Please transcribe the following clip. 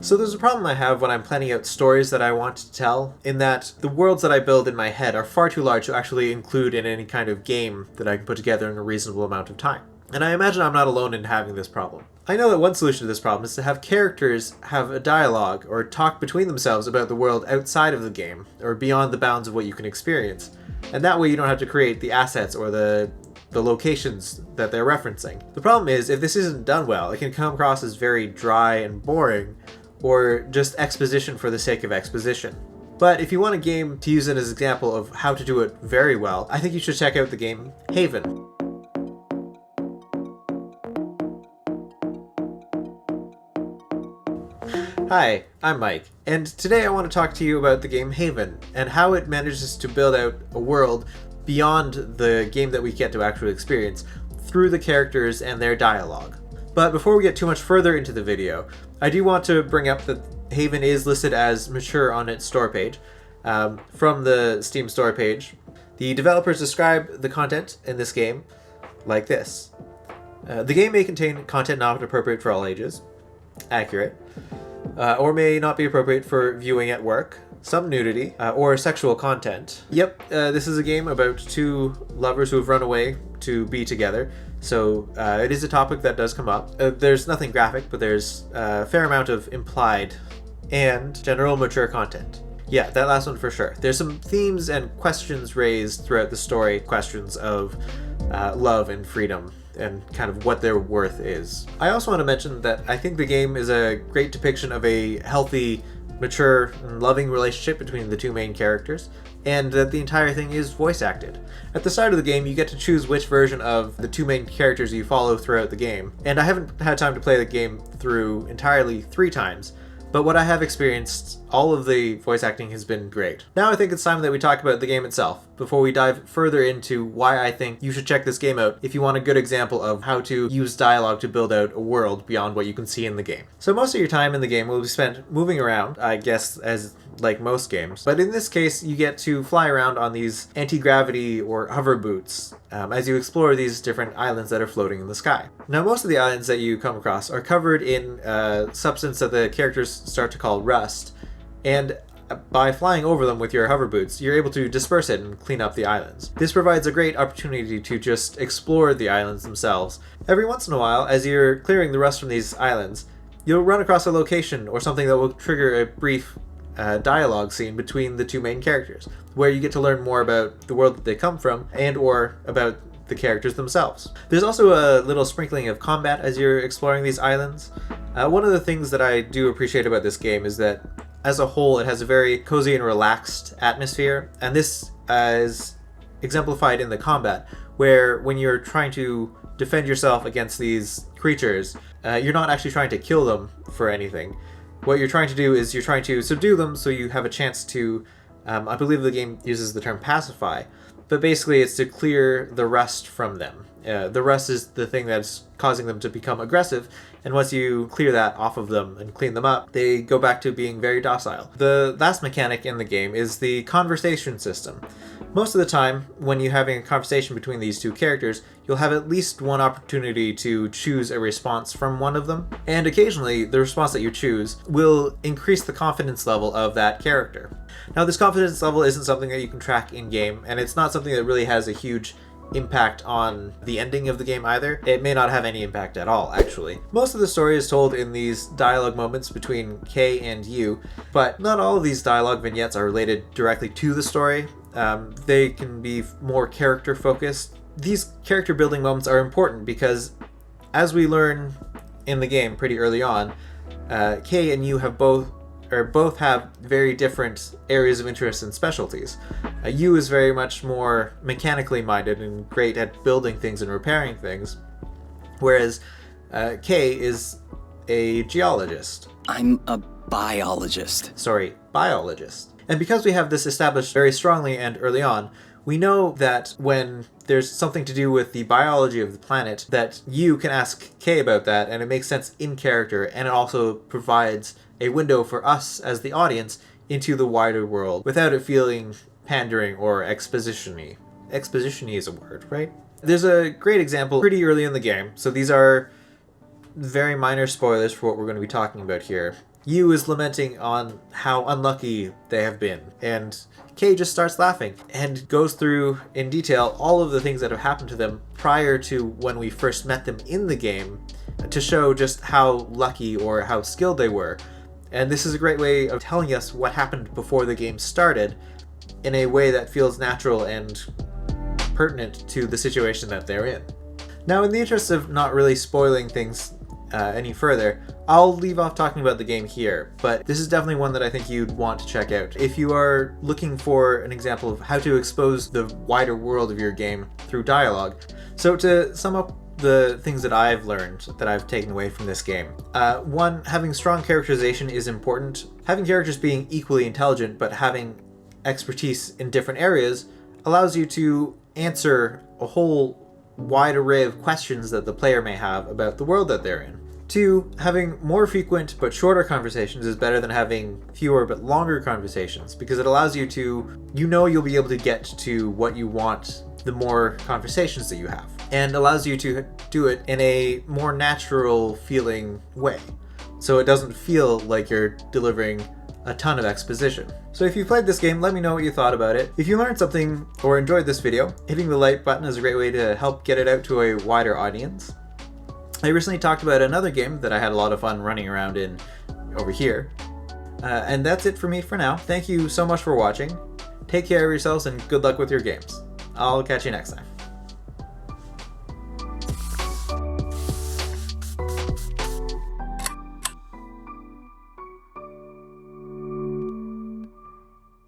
So there's a problem I have when I'm planning out stories that I want to tell, in that the worlds that I build in my head are far too large to actually include in any kind of game that I can put together in a reasonable amount of time. And I imagine I'm not alone in having this problem. I know that one solution to this problem is to have characters have a dialogue or talk between themselves about the world outside of the game, or beyond the bounds of what you can experience. And that way you don't have to create the assets or the locations that they're referencing. The problem is, if this isn't done well, it can come across as very dry and boring, or just exposition for the sake of exposition. But if you want a game to use it as an example of how to do it very well, I think you should check out the game Haven. Hi, I'm Mike, and today I want to talk to you about the game Haven, and how it manages to build out a world beyond the game that we get to actually experience, through the characters and their dialogue. But before we get too much further into the video, I do want to bring up that Haven is listed as mature on its store page, from the Steam store page. The developers describe the content in this game like this. The game may contain content not appropriate for all ages, accurate, or may not be appropriate for viewing at work, some nudity, or sexual content. Yep, this is a game about two lovers who have run away to be together, so it is a topic that does come up. There's nothing graphic, but there's a fair amount of implied and general mature content. Yeah, that last one for sure. There's some themes and questions raised throughout the story, questions of love and freedom, and kind of what their worth is. I also want to mention that I think the game is a great depiction of a healthy, mature, and loving relationship between the two main characters, and that the entire thing is voice acted. At the start of the game, you get to choose which version of the two main characters you follow throughout the game, and I haven't had time to play the game through entirely 3 times, but what I have experienced, all of the voice acting has been great. Now I think it's time that we talk about the game itself, before we dive further into why I think you should check this game out if you want a good example of how to use dialogue to build out a world beyond what you can see in the game. So most of your time in the game will be spent moving around, I guess, as like most games. But in this case, you get to fly around on these anti-gravity or hover boots as you explore these different islands that are floating in the sky. Now most of the islands that you come across are covered in a substance that the characters start to call rust, and by flying over them with your hover boots, you're able to disperse it and clean up the islands. This provides a great opportunity to just explore the islands themselves. Every once in a while, as you're clearing the rust from these islands, you'll run across a location or something that will trigger a brief dialogue scene between the two main characters, where you get to learn more about the world that they come from and or about the characters themselves. There's also a little sprinkling of combat as you're exploring these islands. One of the things that I do appreciate about this game is that as a whole, it has a very cozy and relaxed atmosphere, and this is exemplified in the combat, where when you're trying to defend yourself against these creatures, you're not actually trying to kill them for anything. What you're trying to do is you're trying to subdue them so you have a chance to, I believe the game uses the term pacify, but basically it's to clear the rust from them. The rust is the thing that's causing them to become aggressive, and once you clear that off of them and clean them up, they go back to being very docile. The last mechanic in the game is the conversation system. Most of the time, when you're having a conversation between these two characters, you'll have at least one opportunity to choose a response from one of them, and occasionally the response that you choose will increase the confidence level of that character. Now, this confidence level isn't something that you can track in-game, and it's not something that really has a huge impact on the ending of the game either. It may not have any impact at all, actually. Most of the story is told in these dialogue moments between Kay and you, but not all of these dialogue vignettes are related directly to the story. They can be more character focused. These character building moments are important because, as we learn in the game pretty early on, Kay and you have both have very different areas of interest and specialties. You is very much more mechanically minded and great at building things and repairing things, whereas Kay is a geologist. I'm a biologist. Sorry, biologist. And because we have this established very strongly and early on, we know that when there's something to do with the biology of the planet, that you can ask Kay about that, and it makes sense in character, and it also provides a window for us as the audience into the wider world without it feeling pandering or exposition-y. Exposition-y is a word, right? There's a great example pretty early in the game. So these are very minor spoilers for what we're going to be talking about here. Yu is lamenting on how unlucky they have been, and Kay just starts laughing and goes through in detail all of the things that have happened to them prior to when we first met them in the game to show just how lucky or how skilled they were. And this is a great way of telling us what happened before the game started in a way that feels natural and pertinent to the situation that they're in. Now, in the interest of not really spoiling things any further, I'll leave off talking about the game here, but this is definitely one that I think you'd want to check out if you are looking for an example of how to expose the wider world of your game through dialogue. So to sum up the things that I've learned that I've taken away from this game. One, having strong characterization is important. Having characters being equally intelligent but having expertise in different areas allows you to answer a whole wide array of questions that the player may have about the world that they're in. 2, having more frequent but shorter conversations is better than having fewer but longer conversations, because it allows you to, you'll be able to get to what you want the more conversations that you have, and allows you to do it in a more natural feeling way. So it doesn't feel like you're delivering a ton of exposition. So if you played this game, let me know what you thought about it. If you learned something or enjoyed this video, hitting the like button is a great way to help get it out to a wider audience. I recently talked about another game that I had a lot of fun running around in over here. And that's it for me for now. Thank you so much for watching. Take care of yourselves and good luck with your games. I'll catch you next time.